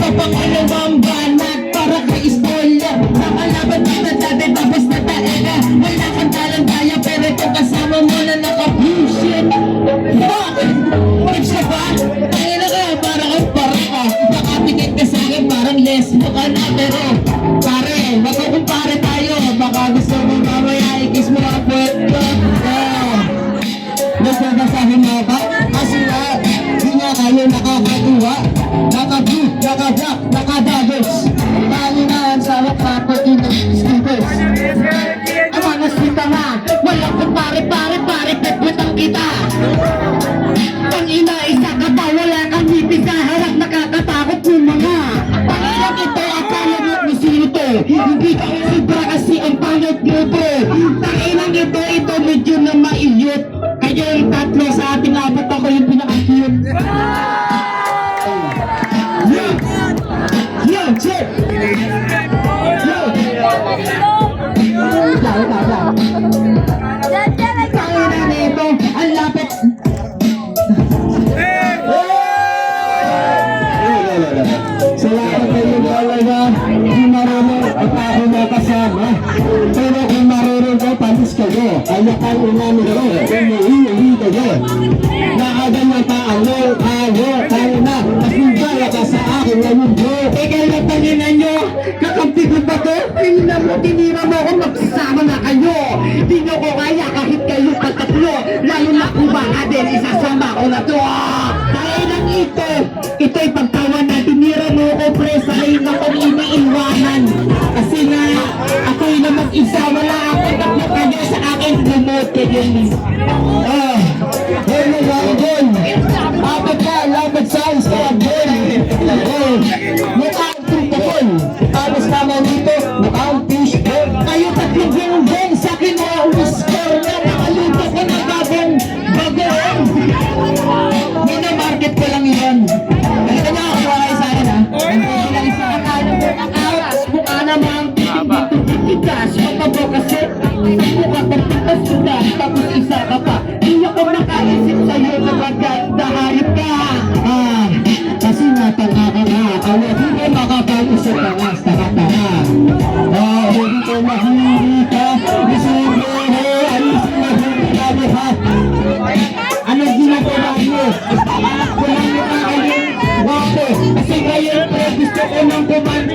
papangalawang banat para kay spoiler. Nakalaban ka na dati tapos na taega. Wala kang talang-daya pero ito kasama mo na naka-bullshit. Fuck! What's ka ba? Tangin na ka, parang kang paraka. Nakapikit ka sa'kin parang lesbo ka na. Pero pare, wag ko kumpare tayo. Baka gusto mo mamaya ikis mo ang puwet ko. Nagsasasahin mo ba? Kasi nga, di nga kayo nakakatuwa. Naka-blue, naka-black, naka-doubles. Palinaan sa kapatid ng stickers. Ang mga sita nga, walang kumpare-pare-pare, pagputang kita. Pangina, isa ka pa, wala kang ngipin sa harap, nakakatakot yung mga. Pangilang ito, akala mo ni sino to. Hindi ka sobra kasi ang pangit mo to. Tanginang ito, medyo na maiyot. Kayo yung tatlo sa ating abot, ako yung pinaka-cute. Yo, check! Yo! Tanginan nito, ang lapit. Salamat kayo talaga. Hindi marunong at ako makasama. Pero kung marunong ko, panis kayo. Kaya kayo namin ko. Umuwi kayo. Nakaganyan pa ako. Tayo na. Nasimbala ka sa akin ngayon bro. Ikaw na tanginan nyo. Kakampi ko ba to? Tinira mo ako. Magsasama na kayo. Di nyo ko kaya kahit kayo patatlo. Lalo na kung baka din isasama ko na to. Kaya lang ito. Ito'y pagtawa na tinira mo ko pre. Sakay na kong iniiwanan. Kasi nga ako'y na mag-isa. Wala ako tatlo kayo sa akin. Lumot kayo. Hey mga gol. Apat ka. Labat sounds ka gol. Mukhang tupakol. Tapos naman dito. Mukhang fishball. Kayo tatlong gong sa akin mga whisper na nakaluto ko na bagong bagoong. Minamarket ko lang yun. Nakita niyo ako kayo sa akin ha? Hindi lang isa akala mo akaras. Mukha namang titigas. Mapabo kasi mukha kang titas suda. Tapos isa ka pa. Hindi ako makaisip sa'yo na maganda hayop ka. Kasi natanga ka nga. Kaya hindi makapag-usap ka nga sa katanga. Hindi ko mahuli ka. Isuro mo. Alisin na hindi ka ha. Anong ginagawa mo? Anak ko lang yung kakayin. Wapo. Kasi ngayon gusto ko nang kumain.